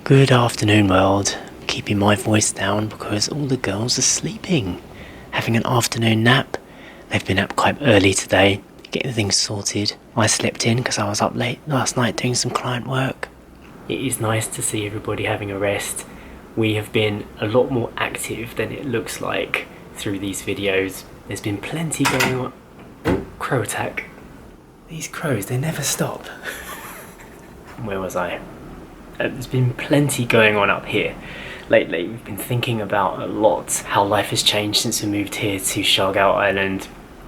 Good afternoon, world. Keeping my voice down because all the girls are sleeping, having an afternoon nap. They've been up quite early today, getting things sorted. I slept in because I was up late last night doing some client work. It is nice to see everybody having a rest. We have been a lot more active than it looks like through these videos. There's been plenty going on. Oh, crow attack. These crows, they never stop. Where was I? There's been plenty going on up here lately. We've been thinking about a lot how life has changed since we moved here to Siargao Island,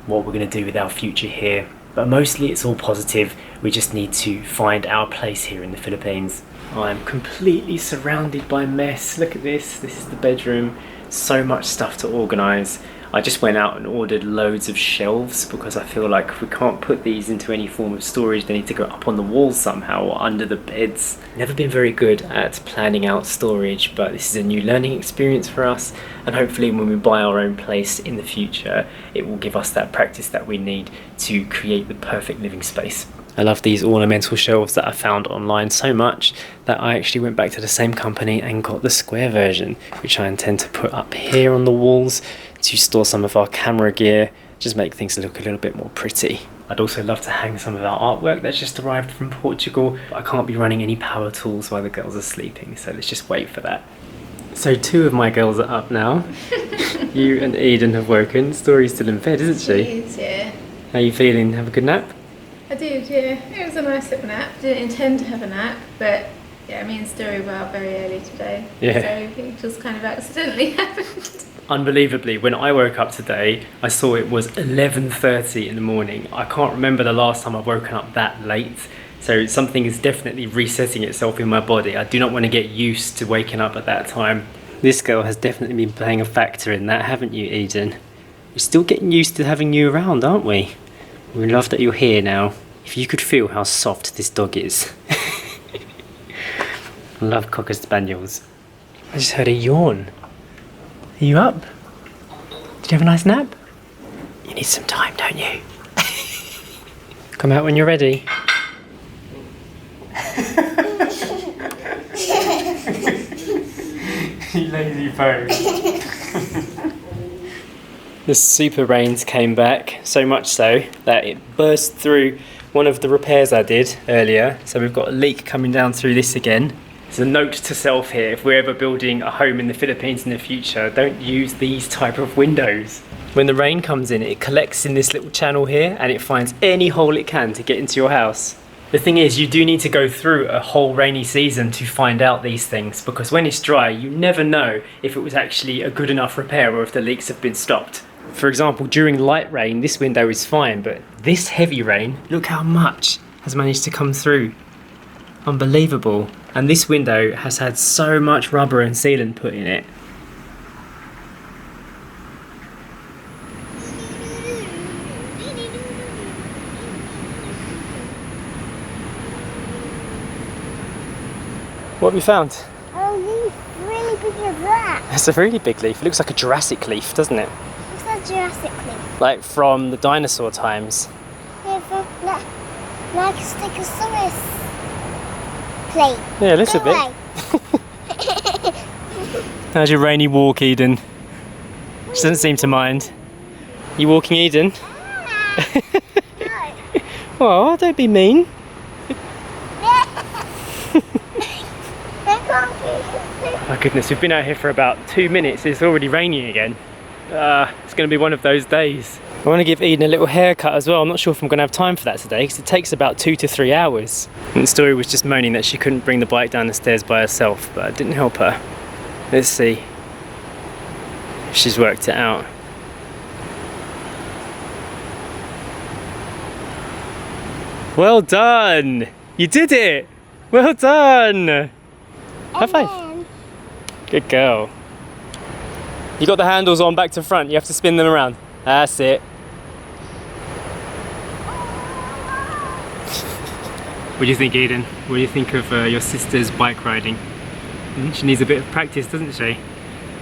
what we're going to do with our future here. But mostly it's all positive. We just need to find our place here in the Philippines. I'm completely surrounded by mess. Look at this. This is the bedroom. So much stuff to organise. I just went out and ordered loads of shelves because I feel like we can't put these into any form of storage. They need to go up on the walls somehow or under the beds. Never been very good at planning out storage, but this is a new learning experience for us, and hopefully when we buy our own place in the future, it will give us that practice that we need to create the perfect living space. I love these ornamental shelves that I found online so much that I actually went back to the same company and got the square version, which I intend to put up here on the walls to store some of our camera gear, just make things look a little bit more pretty. I'd also love to hang some of our artwork that's just arrived from Portugal, but I can't be running any power tools while the girls are sleeping, so let's just wait for that. So 2 of my girls are up now. You and Eden have woken. Story's still in bed, isn't she? She is, yeah. How are you feeling? Have a good nap? I did, yeah. It was a nice little nap. Didn't intend to have a nap, but yeah, me and Story were up very early today. Yeah. So it just kind of accidentally happened. Unbelievably, when I woke up today, I saw it was 11:30 in the morning. I can't remember the last time I've woken up that late. So something is definitely resetting itself in my body. I do not want to get used to waking up at that time. This girl has definitely been playing a factor in that, haven't you, Eden? We're still getting used to having you around, aren't we? We love that you're here now. If you could feel how soft this dog is. I love Cocker Spaniels. I just heard a yawn. Are you up? Did you have a nice nap? You need some time, don't you? Come out when you're ready. You lazy phone. The super rains came back, so much so that it burst through one of the repairs I did earlier. So we've got a leak coming down through this again. It's a note to self here, if we're ever building a home in the Philippines in the future, don't use these type of windows. When the rain comes in, it collects in this little channel here and it finds any hole it can to get into your house. The thing is, you do need to go through a whole rainy season to find out these things, because when it's dry, you never know if it was actually a good enough repair or if the leaks have been stopped. For example, during light rain, this window is fine, but this heavy rain, look how much has managed to come through. Unbelievable. And this window has had so much rubber and sealant put in it. What have you found? Oh, leaf, really big as that. It's a really big leaf. It looks like a Jurassic leaf, doesn't it? It's not Jurassic leaf. Like from the dinosaur times. Yeah, from like a Stegosaurus plate. Yeah, a little bit. Away. How's your rainy walk, Eden? She doesn't seem to mind. You walking, Eden? Oh, don't be mean. My goodness, we've been out here for about 2 minutes. It's already raining again. It's going to be one of those days. I want to give Eden a little haircut as well. I'm not sure if I'm going to have time for that today because it takes about 2 to 3 hours. And Story was just moaning that she couldn't bring the bike down the stairs by herself, but I didn't help her. Let's see if she's worked it out. Well done! You did it! Well done! High five! Good girl. You got the handles on back to front, you have to spin them around. That's it. What do you think, Eden? What do you think of your sister's bike riding? She needs a bit of practice, doesn't she?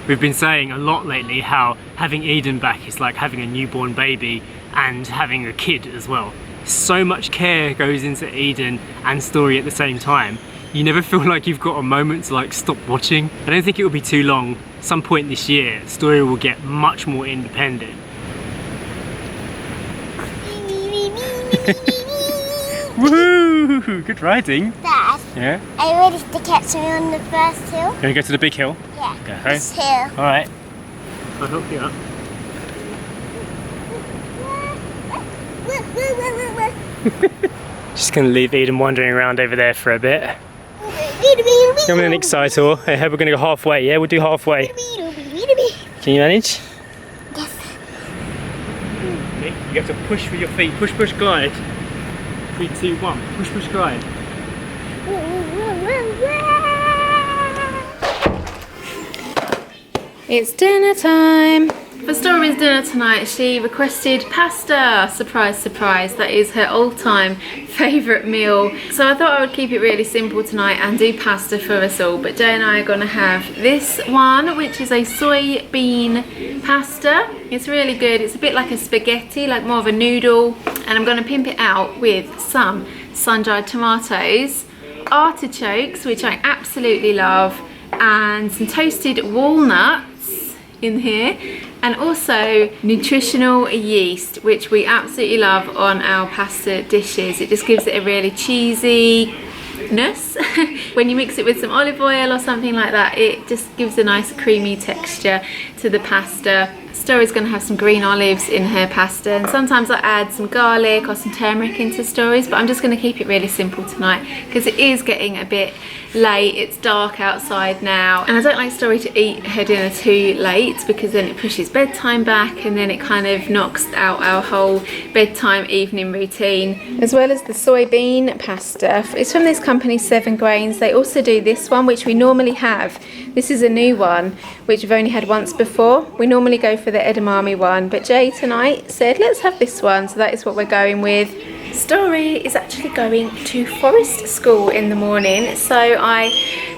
We've been saying a lot lately how having Eden back is like having a newborn baby and having a kid as well. So much care goes into Eden and Story at the same time. You never feel like you've got a moment to like stop watching. I don't think it will be too long. Some point this year, Story will get much more independent. Woohoo! Good riding. Dad, Yeah. are you ready to catch me on the first hill? Gonna go to the big hill? Yeah. Go. This hill. Alright. I'll help you up. Just gonna leave Eden wandering around over there for a bit. Come in an Exciter. I hope we're gonna go halfway, yeah? We'll do halfway. Can you manage? Yes. Okay, you have to push with your feet. Push, push, glide. 3, 2, 1. Push, push, glide. It's dinner time. For Story's dinner tonight, she requested pasta. Surprise, surprise. That is her all-time favourite meal. So I thought I would keep it really simple tonight and do pasta for us all. But Jay and I are going to have this one, which is a soybean pasta. It's really good. It's a bit like a spaghetti, like more of a noodle. And I'm going to pimp it out with some sun-dried tomatoes, artichokes, which I absolutely love, and some toasted walnuts in here, and also nutritional yeast, which we absolutely love on our pasta dishes. It just gives it a really cheesiness. When you mix it with some olive oil or something like that, it just gives a nice creamy texture to the pasta. Story's going to have some green olives in her pasta, and sometimes I add some garlic or some turmeric into Story's, but I'm just going to keep it really simple tonight because it is getting a bit late. It's dark outside now, and I don't like Story to eat her dinner too late because then it pushes bedtime back, and then it kind of knocks out our whole bedtime evening routine. As well as the soybean pasta, it's from this company 7 Grains. They also do this one, which we normally have. This is a new one which we've only had once before. We normally go for the edamame one, but Jay tonight said let's have this one, so that is what we're going with. Story is actually going to forest school in the morning, so I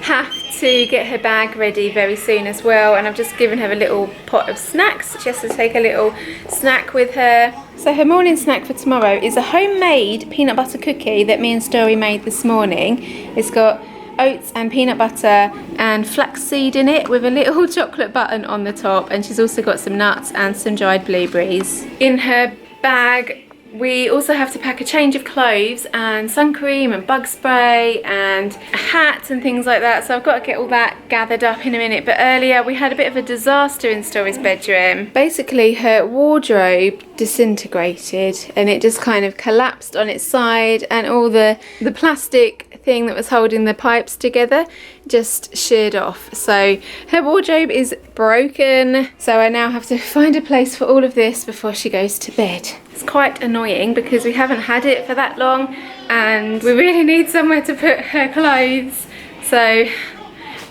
have to get her bag ready very soon as well, and I've just given her a little pot of snacks. She has to take a little snack with her. So her morning snack for tomorrow is a homemade peanut butter cookie that me and Story made this morning. It's got oats and peanut butter and flaxseed in it with a little chocolate button on the top, and she's also got some nuts and some dried blueberries. In her bag we also have to pack a change of clothes and sun cream and bug spray and a hat and things like that, so I've got to get all that gathered up in a minute. But earlier we had a bit of a disaster in Story's bedroom. Basically her wardrobe disintegrated and it just kind of collapsed on its side, and all the plastic thing that was holding the pipes together just sheared off. So her wardrobe is broken, so I now have to find a place for all of this before she goes to bed. It's quite annoying because we haven't had it for that long and we really need somewhere to put her clothes, so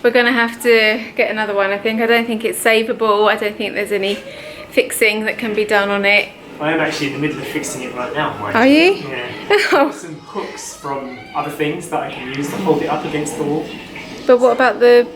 we're gonna have to get another one. I don't think it's savable. I don't think there's any fixing that can be done on it. I am actually in the middle of fixing it right now. Are you? Yeah. Oh. Some hooks from other things that I can use to hold it up against the wall. But what about the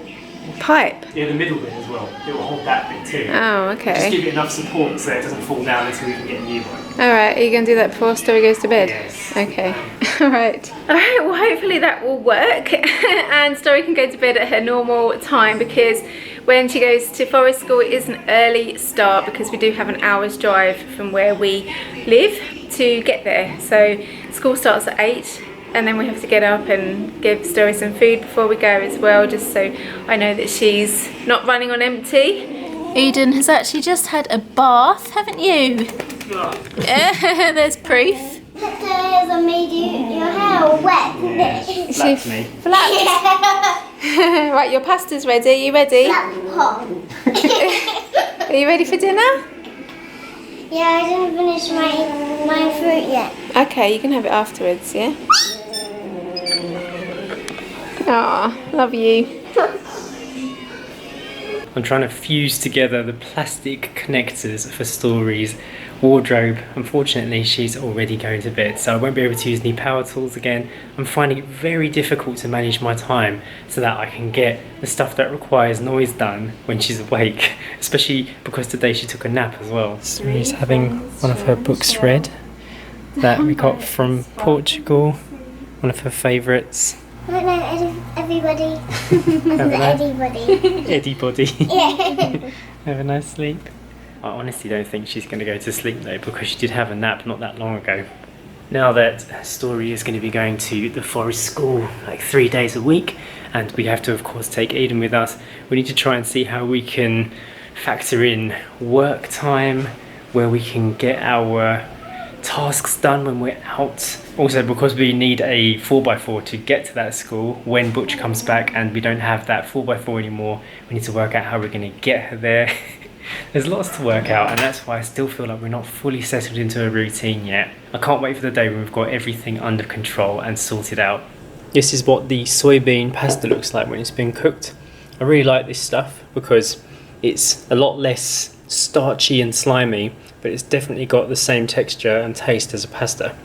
pipe? Yeah, the middle bit as well. It will hold that bit too. Oh, okay. Just give it enough support so it doesn't fall down until we can get a new one. Alright, are you going to do that before Story goes to bed? Yes. Okay. Alright. Alright, well hopefully that will work and Story can go to bed at her normal time, because when she goes to forest school it is an early start because we do have an hour's drive from where we live to get there. So school starts at 8 and then we have to get up and give Story some food before we go as well, just so I know that she's not running on empty. Eden has actually just had a bath, haven't you? There's proof. Because I made your hair wet. Flapped me. Right, your pasta's ready. Are you ready? Hot. Are you ready for dinner? Yeah, I didn't finish my fruit yet. Okay, you can have it afterwards, yeah? Aw, love you. I'm trying to fuse together the plastic connectors for Story's wardrobe. Unfortunately, she's already going to bed, so I won't be able to use any power tools again. I'm finding it very difficult to manage my time so that I can get the stuff that requires noise done when she's awake, especially because today she took a nap as well. Story's having one of her books read that we got from Portugal, one of her favourites. I don't know, everybody. Anybody. Eddie body. Yeah. Have a nice sleep. I honestly don't think she's going to go to sleep though, because she did have a nap not that long ago. Now that Story is going to be going to the forest school like 3 days a week, and we have to of course take Eden with us, we need to try and see how we can factor in work time, where we can get our tasks done when we're out. Also, because we need a 4x4 to get to that school when Butch comes back, and we don't have that 4x4 anymore, we need to work out how we're going to get her there. There's lots to work out, and that's why I still feel like we're not fully settled into a routine yet. I can't wait for the day when we've got everything under control and sorted out. This is what the soybean pasta looks like when it's been cooked. I really like this stuff because it's a lot less starchy and slimy, but it's definitely got the same texture and taste as a pasta.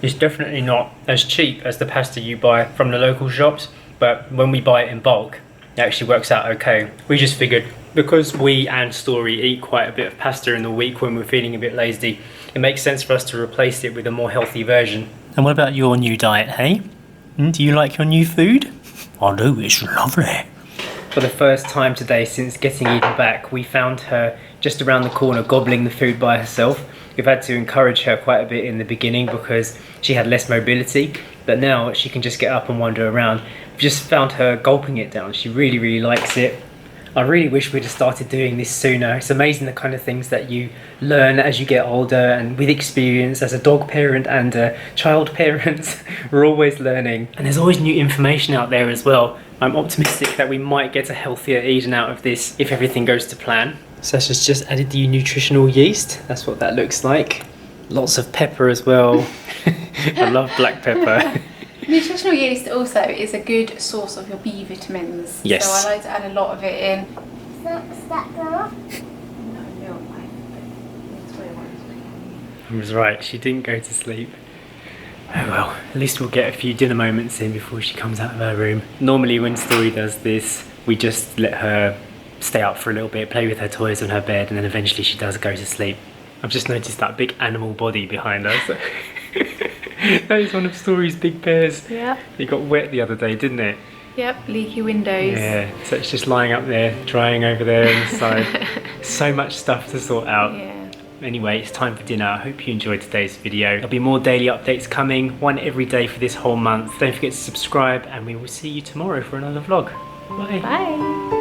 It's definitely not as cheap as the pasta you buy from the local shops, but when we buy it in bulk, it actually works out okay. We just figured, because we and Story eat quite a bit of pasta in the week when we're feeling a bit lazy, it makes sense for us to replace it with a more healthy version. And what about your new diet, hey? Do you like your new food? I do, it's lovely. For the first time today since getting Eden back, we found her just around the corner gobbling the food by herself. We've had to encourage her quite a bit in the beginning because she had less mobility, but now she can just get up and wander around. We've just found her gulping it down. She really, really likes it. I really wish we'd have started doing this sooner. It's amazing the kind of things that you learn as you get older, and with experience as a dog parent and a child parent, we're always learning. And there's always new information out there as well. I'm optimistic that we might get a healthier Eden out of this if everything goes to plan. Sacha's just added the nutritional yeast. That's what that looks like. Lots of pepper as well. I love black pepper. Nutritional yeast also is a good source of your B vitamins. Yes. So I like to add a lot of it in. Does that go off? I was right, she didn't go to sleep. Oh well, at least we'll get a few dinner moments in before she comes out of her room. Normally when Story does this, we just let her stay up for a little bit, play with her toys on her bed, and then eventually she does go to sleep. I've just noticed that big animal body behind us. That is one of Story's big bears. Yeah. It got wet the other day, didn't it? Yep, leaky windows. Yeah, so it's just lying up there, drying over there on the side. So much stuff to sort out. Yeah. Anyway, it's time for dinner. I hope you enjoyed today's video. There'll be more daily updates coming, one every day for this whole month. Don't forget to subscribe, and we will see you tomorrow for another vlog. Bye. Bye.